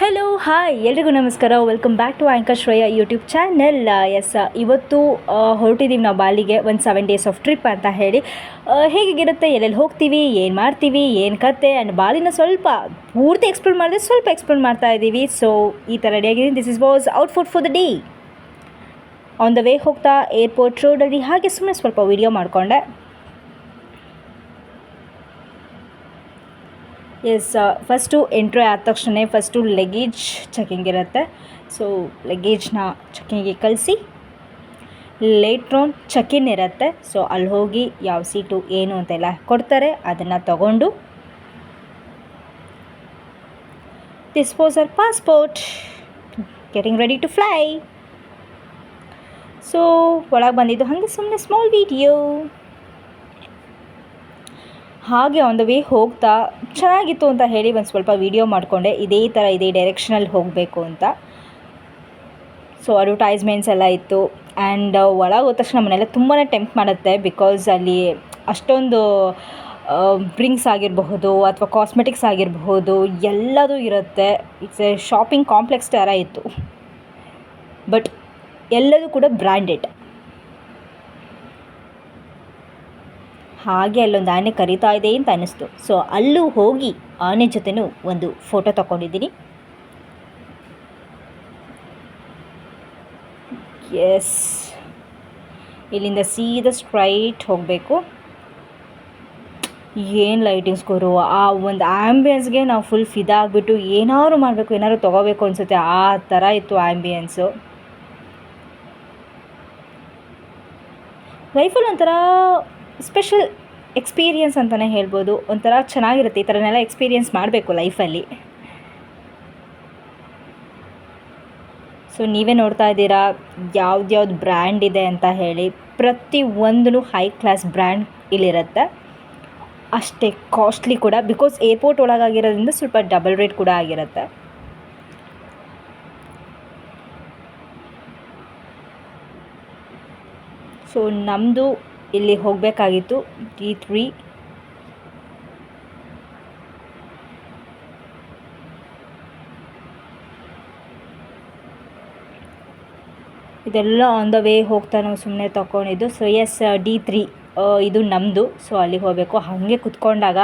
Hello hi ಎಲ್ರಿಗೂ ನಮಸ್ಕಾರ. Welcome back to anchor Shreya YouTube channel. ಇವತ್ತು ಹೊರಟಿದ್ದೀವಿ ನಾವು ಬಾಲಿಗೆ ಒಂದು 7 days ಆಫ್ ಟ್ರಿಪ್ ಅಂತ ಹೇಳಿ. ಹೇಗಿರುತ್ತೆ, ಎಲ್ಲೆಲ್ಲಿ ಹೋಗ್ತೀವಿ, ಏನು ಮಾಡ್ತೀವಿ, ಏನು ಕತೆ ಆ್ಯಂಡ್ ಬಾಲಿನ ಸ್ವಲ್ಪ ಪೂರ್ತಿ ಎಕ್ಸ್ಪ್ಲೋರ್ ಮಾಡಿದ್ರೆ ಸ್ವಲ್ಪ ಎಕ್ಸ್ಪ್ಲೋರ್ ಮಾಡ್ತಾ ಇದ್ದೀವಿ. ಸೊ ಈ ಥರ ರೆಡಿಯಾಗಿದ್ದೀನಿ. This was outfit for the day. On the way ಹೋಗ್ತಾ ಏರ್ಪೋರ್ಟ್ ರೋಡಲ್ಲಿ ಹಾಗೆ ಸುಮ್ಮನೆ ಸ್ವಲ್ಪ ವೀಡಿಯೋ ಮಾಡಿಕೊಂಡೆ. ಫಸ್ಟು ಎಂಟ್ರಿ ಆದ ತಕ್ಷಣ ಫಸ್ಟು ಲಗೇಜ್ ಚೆಕಿಂಗ್ ಇರುತ್ತೆ. ಸೊ ಲಗೇಜ್ನ ಚೆಕಿಂಗಿಗೆ ಕಳಿಸಿ ಲೇಟ್ರೋನ್ ಚೆಕಿನ್ ಇರುತ್ತೆ. ಸೊ ಅಲ್ಲಿ ಹೋಗಿ ಯಾವ ಸೀಟು ಏನು ಅಂತೆಲ್ಲ ಕೊಡ್ತಾರೆ, ಅದನ್ನು ತಗೊಂಡು this was our passport, getting ready to fly. So ಒಳಗೆ ಬಂದಿದ್ದು ಹಾಗೆ ಸುಮ್ಮನೆ ಸ್ಮಾಲ್ ವಿಡಿಯೋ. ಹಾಗೆ ಆನ್ ದ ವೇ ಹೋಗ್ತಾ ಚೆನ್ನಾಗಿತ್ತು ಅಂತ ಹೇಳಿ ಒಂದು ಸ್ವಲ್ಪ ವೀಡಿಯೋ ಮಾಡಿಕೊಂಡೆ. ಇದೇ ಡೈರೆಕ್ಷನಲ್ಲಿ ಹೋಗಬೇಕು ಅಂತ. ಸೊ ಅಡ್ವರ್ಟೈಸ್ಮೆಂಟ್ಸ್ ಎಲ್ಲ ಇತ್ತು. ಆ್ಯಂಡ್ ಒಳಗೆ ಹೋದ ತಕ್ಷಣ ಮನೆಯಲ್ಲ ತುಂಬಾ ಟೆಂಪ್ಟ್ ಮಾಡುತ್ತೆ. ಬಿಕಾಸ್ ಅಲ್ಲಿ ಅಷ್ಟೊಂದು ಡ್ರಿಂಕ್ಸ್ ಆಗಿರಬಹುದು ಅಥವಾ ಕಾಸ್ಮೆಟಿಕ್ಸ್ ಆಗಿರಬಹುದು ಎಲ್ಲದೂ ಇರುತ್ತೆ. ಇಟ್ಸ್ ಎ ಶಾಪಿಂಗ್ ಕಾಂಪ್ಲೆಕ್ಸ್ ಥರ ಇತ್ತು. ಬಟ್ ಎಲ್ಲದೂ ಕೂಡ ಬ್ರ್ಯಾಂಡೆಡ್. ಹಾಗೆ ಅಲ್ಲೊಂದು ಆನೆ ಕರೀತಾ ಇದೆ ಅಂತ ಅನ್ನಿಸ್ತು. ಸೊ ಅಲ್ಲೂ ಹೋಗಿ ಆನೆ ಜೊತೆನೂ ಒಂದು ಫೋಟೋ ತಗೊಂಡಿದ್ದೀನಿ. ಎಸ್, ಇಲ್ಲಿಂದ ಸೀದಾ ಸ್ಟ್ರೈಟ್ ಹೋಗಬೇಕು. ಏನು ಲೈಟಿಂಗ್ಸ್ ಗುರು, ಆ ಒಂದು ಆ್ಯಂಬಿಯನ್ಸ್ಗೆ ನಾವು ಫುಲ್ ಫಿದಾ ಆಗಿಬಿಟ್ಟು ಏನಾದ್ರು ಮಾಡಬೇಕು, ಏನಾದ್ರು ತೊಗೋಬೇಕು ಅನಿಸುತ್ತೆ. ಆ ಥರ ಇತ್ತು ಆ್ಯಂಬಿಯನ್ಸು. ಲೈಫಲ್ಲಿ ಒಂಥರ ಸ್ಪೆಷಲ್ ಎಕ್ಸ್ಪೀರಿಯನ್ಸ್ ಅಂತಲೇ ಹೇಳ್ಬೋದು. ಒಂಥರ ಚೆನ್ನಾಗಿರುತ್ತೆ. ಈ ಥರನೆಲ್ಲ ಎಕ್ಸ್ಪೀರಿಯನ್ಸ್ ಮಾಡಬೇಕು ಲೈಫಲ್ಲಿ. ಸೊ ನೀವೇ ನೋಡ್ತಾ ಇದ್ದೀರಾ ಯಾವ್ದು ಬ್ರ್ಯಾಂಡ್ ಇದೆ ಅಂತ ಹೇಳಿ. ಪ್ರತಿಯೊಂದೂ ಹೈ ಕ್ಲಾಸ್ ಬ್ರ್ಯಾಂಡ್ ಇಲ್ಲಿರುತ್ತೆ. ಅಷ್ಟೇ ಕಾಸ್ಟ್ಲಿ ಕೂಡ. ಬಿಕಾಸ್ ಏರ್ಪೋರ್ಟ್ ಒಳಗಾಗಿರೋದ್ರಿಂದ ಸ್ವಲ್ಪ ಡಬಲ್ ರೇಟ್ ಕೂಡ ಆಗಿರುತ್ತೆ. ಸೊ ನಮ್ಮದು ಇಲ್ಲಿ ಹೋಗಬೇಕಾಗಿತ್ತು D3. ಇದೆಲ್ಲ ಆನ್ ದ ವೇ ಹೋಗ್ತಾ ನಾವು ಸುಮ್ಮನೆ ತಗೊಂಡಿದ್ದು. ಸೊ ಎಸ್, D3 ಇದು ನಮ್ಮದು. ಸೊ ಅಲ್ಲಿಗೆ ಹೋಗಬೇಕು. ಹಾಗೆ ಕುತ್ಕೊಂಡಾಗ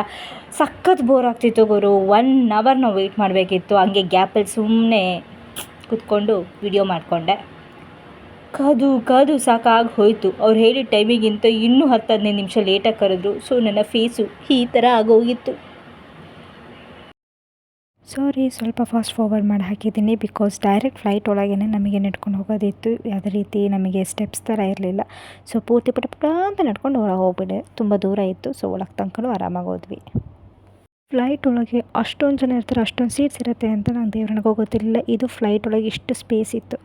ಸಖತ್ ಬೋರ್ ಆಗ್ತಿತ್ತು ಗುರು. 1 hour ನಾವು ವೆಯ್ಟ್ ಮಾಡಬೇಕಿತ್ತು. ಹಂಗೆ ಗ್ಯಾಪಲ್ಲಿ ಸುಮ್ಮನೆ ಕುತ್ಕೊಂಡು ವಿಡಿಯೋ ಮಾಡಿಕೊಂಡೆ. ಕಾದು ಸಾಕಾಗಿ ಹೋಯಿತು. ಅವ್ರು ಹೇಳಿದ ಟೈಮಿಗಿಂತ ಇನ್ನೂ 10-15 ನಿಮಿಷ ಲೇಟಾಗಿ ಕರೆದ್ರು. ಸೊ ನನ್ನ ಫೇಸು ಈ ಥರ ಆಗೋಗಿತ್ತು. ಸಾರಿ, ಸ್ವಲ್ಪ ಫಾಸ್ಟ್ ಫಾರ್ವರ್ಡ್ ಮಾಡಿ ಹಾಕಿದ್ದೀನಿ. ಬಿಕಾಸ್ ಡೈರೆಕ್ಟ್ ಫ್ಲೈಟ್ ಒಳಗೇ ನಮಗೆ ನಡ್ಕೊಂಡು ಹೋಗೋದಿತ್ತು. ಯಾವುದೇ ರೀತಿ ನಮಗೆ ಸ್ಟೆಪ್ಸ್ ಥರ ಇರಲಿಲ್ಲ. ಸೊ ಪೂರ್ತಿ ಪಟ ಅಂತ ನಡ್ಕೊಂಡು ಒಳಗೆ ಹೋಗ್ಬಿಟ್ಟೆ. ತುಂಬ ದೂರ ಇತ್ತು. ಸೊ ಒಳಗೆ ತನಕನೂ ಆರಾಮಾಗಿ ಹೋದ್ವಿ. ಫ್ಲೈಟ್ ಒಳಗೆ ಅಷ್ಟೊಂದು ಜನ ಇರ್ತಾರೆ, ಅಷ್ಟೊಂದು ಸೀಟ್ಸ್ ಇರುತ್ತೆ ಅಂತ ನಂಗೆ ದೇವ್ರನಿಗೆ ಗೊತ್ತಿರಲಿಲ್ಲ. ಇದು ಫ್ಲೈಟ್ ಒಳಗೆ ಇಷ್ಟು ಸ್ಪೇಸ್ ಇತ್ತು.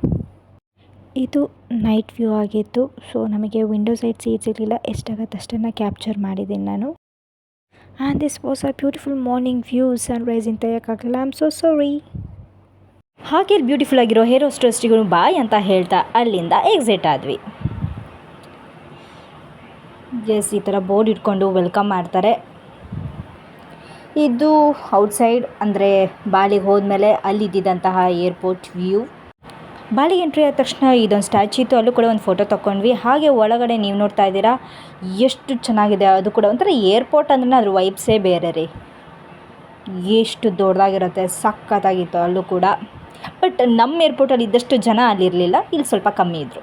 ಇದು ನೈಟ್ ವ್ಯೂ ಆಗಿತ್ತು. ಸೊ ನಮಗೆ ವಿಂಡೋ ಸೈಡ್ ಸೀಟ್ಸ್ ಇರಲಿಲ್ಲ. ಎಷ್ಟಾಗತ್ತೆ ಅಷ್ಟನ್ನು ಕ್ಯಾಪ್ಚರ್ ಮಾಡಿದ್ದೀನಿ ನಾನು. And this was a beautiful morning view. Sunrise ಇಂತ ಯಾಕಾಗಲ್ಲ, ಐ ಆಮ್ ಸೋ ಸಾರಿ. ಹಾಗೆ ಬ್ಯೂಟಿಫುಲ್ ಆಗಿರೋ ಹೇರ್ ಹೋಸ್ಟೆಸ್ಟಿಗೂ ಬಾಯ್ ಅಂತ ಹೇಳ್ತಾ ಅಲ್ಲಿಂದ ಎಕ್ಸಿಟ್ ಆದ್ವಿ. ಎಸ್, ಈ ಥರ ಬೋರ್ಡ್ ಇಟ್ಕೊಂಡು ವೆಲ್ಕಮ್ ಮಾಡ್ತಾರೆ. ಇದು ಔಟ್ಸೈಡ್ ಅಂದರೆ ಬಾಲಿಗೆ ಹೋದ್ಮೇಲೆ ಅಲ್ಲಿದ್ದಂತಹ ಏರ್ಪೋರ್ಟ್ ವ್ಯೂ. ಬಾಲಿಗೆ ಎಂಟ್ರಿ ಆದ ತಕ್ಷಣ ಇದೊಂದು ಸ್ಟ್ಯಾಚ್ಯೂ ಇತ್ತು. ಅಲ್ಲೂ ಕೂಡ ಒಂದು ಫೋಟೋ ತೊಗೊಂಡ್ವಿ. ಹಾಗೆ ಒಳಗಡೆ ನೀವು ನೋಡ್ತಾ ಇದ್ದೀರಾ ಎಷ್ಟು ಚೆನ್ನಾಗಿದೆ. ಅದು ಕೂಡ ಒಂಥರ ಏರ್ಪೋರ್ಟ್ ಅಂದ್ರೆ ಅದ್ರ ವೈಬ್ಸೇ ಬೇರೆ ರೀ. ಎಷ್ಟು ದೊಡ್ಡದಾಗಿರುತ್ತೆ, ಸಖತ್ತಾಗಿತ್ತು ಅಲ್ಲೂ ಕೂಡ. ಬಟ್ ನಮ್ಮ ಏರ್ಪೋರ್ಟಲ್ಲಿ ಇದ್ದಷ್ಟು ಜನ ಅಲ್ಲಿರಲಿಲ್ಲ. ಇಲ್ಲಿ ಸ್ವಲ್ಪ ಕಮ್ಮಿ ಇದ್ದರು.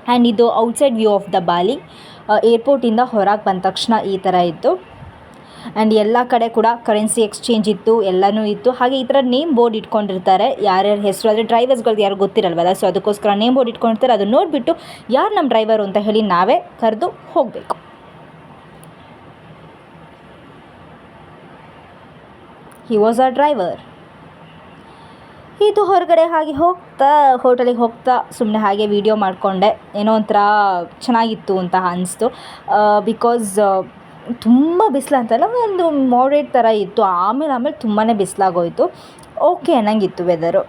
ಆ್ಯಂಡ್ ಇದು ಔಟ್ಸೈಡ್ ವ್ಯೂ ಆಫ್ ದ ಬಾಲಿ. ಏರ್ಪೋರ್ಟಿಂದ ಹೊರಗೆ ಬಂದ ತಕ್ಷಣ ಈ ಥರ ಇತ್ತು. ಆ್ಯಂಡ್ ಎಲ್ಲ ಕಡೆ ಕೂಡ ಕರೆನ್ಸಿ ಎಕ್ಸ್ಚೇಂಜ್ ಇತ್ತು, ಎಲ್ಲನೂ ಇತ್ತು. ಹಾಗೆ ಈ ಥರ ನೇಮ್ ಬೋರ್ಡ್ ಇಟ್ಕೊಂಡಿರ್ತಾರೆ. ಯಾರ್ಯಾರ ಹೆಸರು ಆದರೆ ಡ್ರೈವರ್ಸ್ಗಳ್ದು ಯಾರು ಗೊತ್ತಿರಲ್ವಲ್ಲ. ಸೊ ಅದಕ್ಕೋಸ್ಕರ ನೇಮ್ ಬೋರ್ಡ್ ಇಟ್ಕೊಂಡಿರ್ತಾರೆ. ಅದು ನೋಡಿಬಿಟ್ಟು ಯಾರು ನಮ್ಮ ಡ್ರೈವರು ಅಂತ ಹೇಳಿ ನಾವೇ ಕರೆದು ಹೋಗಬೇಕು. He was a driver. ಇದು ಹೊರಗಡೆ ಹಾಗೆ ಹೋಗ್ತಾ ಹೋಟೆಲಿಗೆ ಹೋಗ್ತಾ ಸುಮ್ಮನೆ ಹಾಗೆ ವೀಡಿಯೋ ಮಾಡಿಕೊಂಡೆ. ಏನೋ ಒಂಥರ ಚೆನ್ನಾಗಿತ್ತು ಅಂತ ಅನಿಸ್ತು. ಬಿಕಾಸ್ ತುಂಬ ಬಿಸಿಲು ಅಂತಲ್ಲ, ಒಂದು ಮಾಡ್ರೇಟ್ ಥರ ಇತ್ತು. ಆಮೇಲೆ ತುಂಬಾ ಬಿಸಿಲಾಗೋಯಿತು. ಓಕೆ ಅನ್ನಂಗಿತ್ತು ವೆದರು.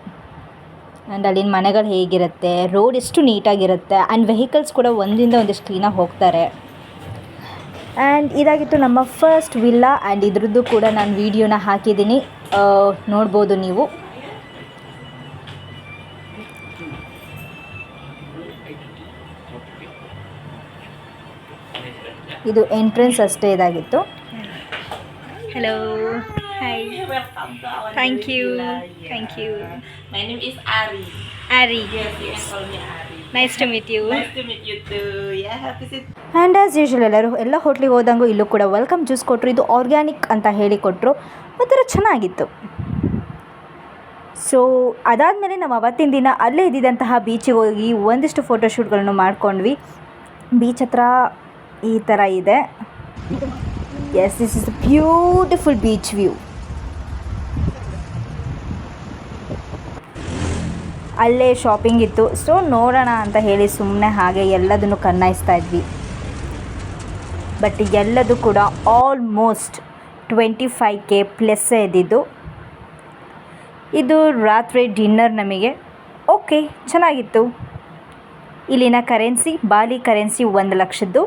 ಆ್ಯಂಡ್ ಅಲ್ಲಿನ ಮನೆಗಳು ಹೇಗಿರುತ್ತೆ, ರೋಡ್ ಎಷ್ಟು ನೀಟಾಗಿರುತ್ತೆ. ಆ್ಯಂಡ್ ವೆಹಿಕಲ್ಸ್ ಕೂಡ ಒಂದಿಂದ ಒಂದಿಷ್ಟು ಕ್ಲೀನಾಗಿ ಹೋಗ್ತಾರೆ. ಆ್ಯಂಡ್ ಇದಾಗಿತ್ತು ನಮ್ಮ ಫಸ್ಟ್ ವಿಲ್ಲಾ. ಆ್ಯಂಡ್ ಇದ್ರದ್ದು ಕೂಡ ನಾನು ವೀಡಿಯೋನ ಹಾಕಿದ್ದೀನಿ, ನೋಡ್ಬೋದು ನೀವು. ಇದು ಎಂಟ್ರೆನ್ಸ್ ಅಷ್ಟೇ ಇದಾಗಿತ್ತು. Hello, hi, Welcome to our thank new you, villa. Yeah. Thank you. My name is Ari. Ari, Yes, you can call me Ari. Nice to meet you. Nice to meet you too. Yeah, have a seat. And as usual ಎಲ್ಲ ಹೋಟ್ಲಿಗೆ ಹೋದಂಗೂ ಇಲ್ಲೂ ಕೂಡ welcome juice ಕೊಟ್ಟರು. ಇದು organic ಅಂತ ಹೇಳಿಕೊಟ್ರು, ಒಂಥರ ಚೆನ್ನಾಗಿತ್ತು. ಸೊ ಅದಾದಮೇಲೆ ನಾವು ಅವತ್ತಿನ ದಿನ ಅಲ್ಲೇ ಇದ್ದಿದ್ದಂತಹ ಬೀಚಿಗೆ ಹೋಗಿ ಒಂದಿಷ್ಟು ಫೋಟೋಶೂಟ್ಗಳನ್ನು ಮಾಡ್ಕೊಂಡ್ವಿ. ಬೀಚ್ ಹತ್ರ ಈ ಥರ ಇದೆ. Yes, this is beautiful beach view. ಅಲ್ಲೇ ಶಾಪಿಂಗ್ ಇತ್ತು. ಸೊ ನೋಡೋಣ ಅಂತ ಹೇಳಿ ಸುಮ್ಮನೆ ಹಾಗೆ ಎಲ್ಲದನ್ನು ಕಣ್ಣಾಯಿಸ್ತಾ ಇದ್ವಿ. ಬಟ್ ಎಲ್ಲದು ಕೂಡ ಆಲ್ಮೋಸ್ಟ್ 25K ಪ್ಲಸ್ಸೇ ಇದ್ದಿದ್ದು. ಇದು ರಾತ್ರಿ ಡಿನ್ನರ್ ನಮಗೆ ಓಕೆ ಚೆನ್ನಾಗಿತ್ತು. ಇಲ್ಲಿನ ಕರೆನ್ಸಿ ಬಾಲಿ ಕರೆನ್ಸಿ 1,00,000.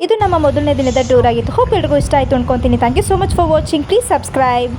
ಇದು ನಮ್ಮ ಮೊದಲನೇ ದಿನದ ಟೂರ್ ಆಗಿತ್ತು. ಹೋಪ್ ಎಲ್ರಿಗೂ ಇಷ್ಟ ಆಯಿತು ಅಂದ್ಕೊತೀನಿ. Thank you so much for watching. Please subscribe.